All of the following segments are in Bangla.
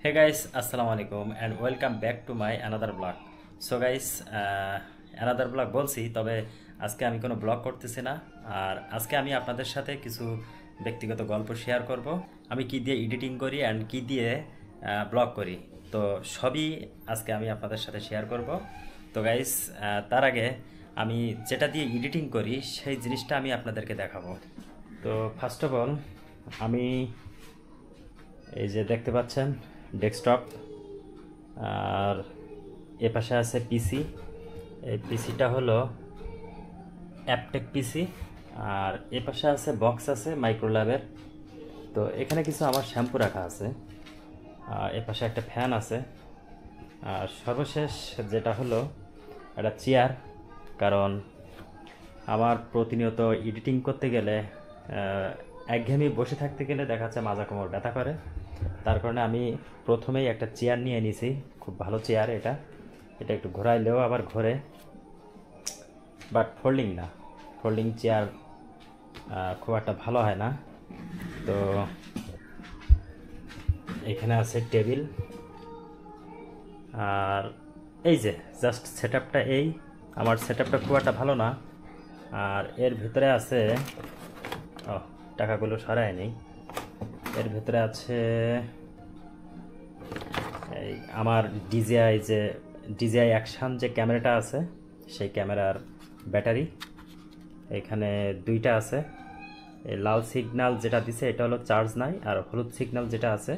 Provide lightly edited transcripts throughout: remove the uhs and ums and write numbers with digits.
Hey guys, assalamu alaikum and welcome back to my another vlog. So guys, another vlog বলছি, তবে আজকে আমি কোনো ব্লগ করতেছি না। আর আজকে আমি আপনাদের সাথে কিছু ব্যক্তিগত গল্প শেয়ার করব। আমি কি দিয়ে এডিটিং করি অ্যান্ড কি দিয়ে ব্লগ করি, তো সবই আজকে আমি আপনাদের সাথে শেয়ার করব। তো গাইস, তার আগে আমি যেটা দিয়ে এডিটিং করি সেই জিনিসটা আমি আপনাদেরকে দেখাবো। তো ফার্স্ট অফ অল আমি এই যে দেখতে পাচ্ছেন ডেস্কটপ, আর এ পাশে আছে পিসি। এই পিসিটা হলো অ্যাপটেক পিসি, আর এ পাশে আছে বক্স আছে মাইক্রোল্যাবের। তো এখানে কিছু আমার শ্যাম্পু রাখা আছে, আর এ পাশে একটা ফ্যান আছে, আর সর্বশেষ যেটা হলো একটা চেয়ার। কারণ আমার প্রতিনিয়ত এডিটিং করতে গেলে একঘেয়েমি বসে থাকতে গেলে দেখা যাচ্ছে মাজা কোমর ব্যথা করে। তার কারণে আমি প্রথমেই একটা চেয়ার নিয়ে নিয়েছি, খুব ভালো চেয়ার। এটা এটা একটু ঘোরাইলেও আবার ঘোরে, বাট ফোল্ডিং না। ফোল্ডিং চেয়ার খুব একটা ভালো হয় না। তো এখানে আছে টেবিল, আর এই যে জাস্ট সেট আপটা। এই আমার সেট আপটা খুব একটা ভালো না। আর এর ভিতরে আছে, টাকাগুলো সরায় নেই, এর ভিতরে আছে এই আমার ডিজিআই অ্যাকশন যে ক্যামেরাটা আছে সেই ক্যামেরার ব্যাটারি। এখানে দুইটা আছে। এই লাল সিগন্যাল যেটা দিছে এটা হলো চার্জ নাই, আর হলুদ সিগন্যাল যেটা আছে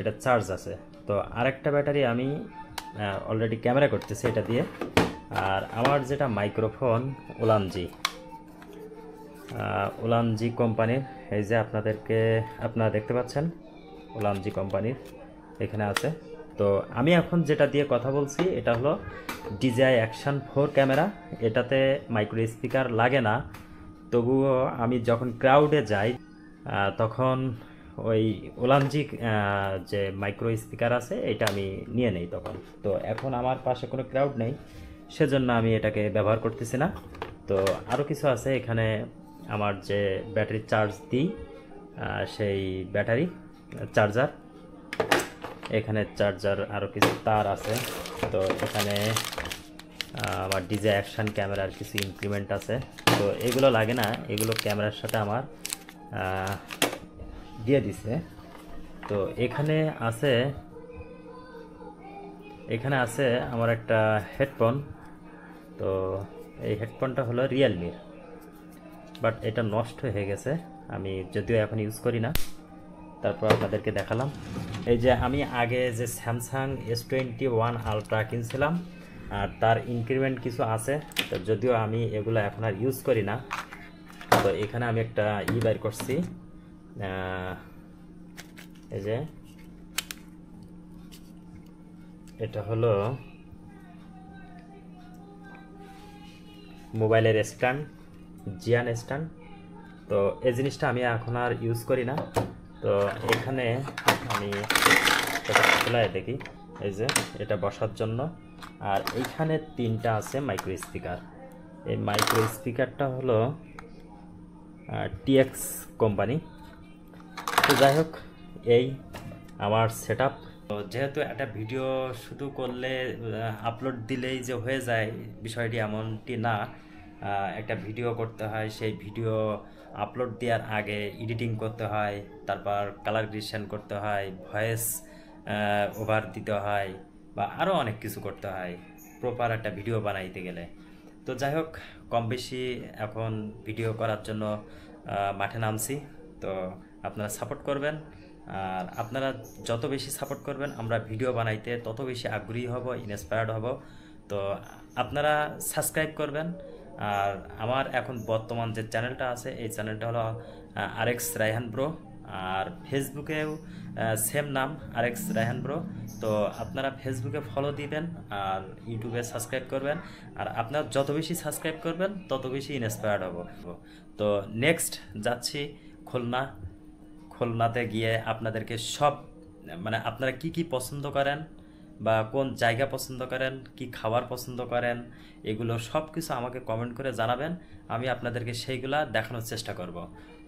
এটা চার্জ আছে। তো আরেকটা ব্যাটারি আমি অলরেডি ক্যামেরা করতেছি এটা দিয়ে। আর আমার যেটা মাইক্রোফোন ওলানজি কোম্পানির, এই যে আপনারা দেখতে পাচ্ছেন ওলানজি কোম্পানির এখানে আছে। তো আমি এখন যেটা দিয়ে কথা বলছি এটা হলো ডিজিআই অ্যাকশন 4 ক্যামেরা। এটাতে মাইক্রো স্পিকার লাগে না, তবুও আমি যখন ক্রাউডে যাই তখন ওই ওলানজি যে মাইক্রো স্পিকার আছে এটা আমি নিয়ে নেই তখন। তো এখন আমার পাশে কোনো ক্রাউড নেই, সেজন্য আমি এটাকে ব্যবহার করতেছি না। তো আরও কিছু আছে এখানে, আমার যে ব্যাটারি চার্জ দিই সেই ব্যাটারি চার্জার, এখানে চার্জার, আরও কিছু তার আছে। তো এখানে আমার ডিজিআই অ্যাকশন ক্যামেরার কিছু ইনক্রিমেন্ট আছে। তো এগুলো লাগে না, এগুলো ক্যামেরার সাথে আমার দিয়ে দিছে। তো এখানে আছে আমার একটা হেডফোন। তো এই হেডফোনটা হলো রিয়েলমির, বাট এটা নষ্ট হয়ে গেছে, আমি যদিও এখন ইউজ করি না। তারপর আপনাদেরকে দেখালাম এই যে আমি আগে যে স্যামসাং S21 আলট্রা কিনছিলাম, আর তার ইনক্রিমেন্ট কিছু আছে। তো যদিও আমি এগুলো এখন আর ইউজ করি না। তো এখানে আমি একটা বাইর করছি, এই যে এটা হলো মোবাইলের স্ট্যান্ড, জিয়ান স্ট্যান্ড। তো এই জিনিসটা আমি এখন আর ইউজ করি না। তো এখানে আমি খোলায় দেখি, এই যে এটা বসার জন্য। আর এইখানে তিনটা আছে মাইক্রো স্পিকার। এই মাইক্রো স্পিকারটা হলো টিএক্স কোম্পানি। তো যাই হোক, এই আমার সেট আপ। তো যেহেতু একটা ভিডিও শুধু করলে আপলোড দিলেই যে হয়ে যায়, বিষয়টি এমনটি না। একটা ভিডিও করতে হয়, সেই ভিডিও আপলোড দেওয়ার আগে এডিটিং করতে হয়, তারপর কালার গ্রেডেশন করতে হয়, ভয়েস ওভার দিতে হয়, বা আরও অনেক কিছু করতে হয় প্রপার একটা ভিডিও বানাইতে গেলে। তো যাই হোক, কম বেশি এখন ভিডিও করার জন্য মাঠে নামছি। তো আপনারা সাপোর্ট করবেন, আর আপনারা যত বেশি সাপোর্ট করবেন আমরা ভিডিও বানাইতে তত বেশি আগ্রহী হব, ইন্সপায়ার্ড হব। তো আপনারা সাবস্ক্রাইব করবেন। আর আমার এখন বর্তমান যে চ্যানেলটা আছে এই চ্যানেলটা হলো RX রায়হান ব্রো, আর ফেসবুকেও সেম নাম RX রায়হান ব্রো। তো আপনারা ফেসবুকে ফলো দিবেন আর ইউটিউবে সাবস্ক্রাইব করবেন। আর আপনারা যত বেশি সাবস্ক্রাইব করবেন তত বেশি ইন্সপায়ার্ড হব। তো নেক্সট যাচ্ছি খুলনাতে গিয়ে আপনাদেরকে সব, মানে আপনারা কি কি পছন্দ করেন বা কোন জায়গা পছন্দ করেন, কি খাবার পছন্দ করেন, এগুলো সব কিছু আমাকে কমেন্ট করে জানাবেন। আমি আপনাদেরকে সেইগুলা দেখানোর চেষ্টা করব।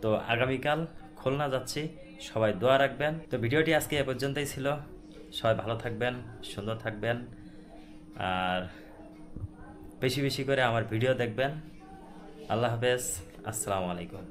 তো আগামীকাল খুলনা যাচ্ছি, সবাই দোয়া রাখবেন। তো ভিডিওটি আজকে এ পর্যন্তই ছিল। সবাই ভালো থাকবেন, সুন্দর থাকবেন, আর বেশি বেশি করে আমার ভিডিও দেখবেন। আল্লাহ হাফেজ, আসসালামু আলাইকুম।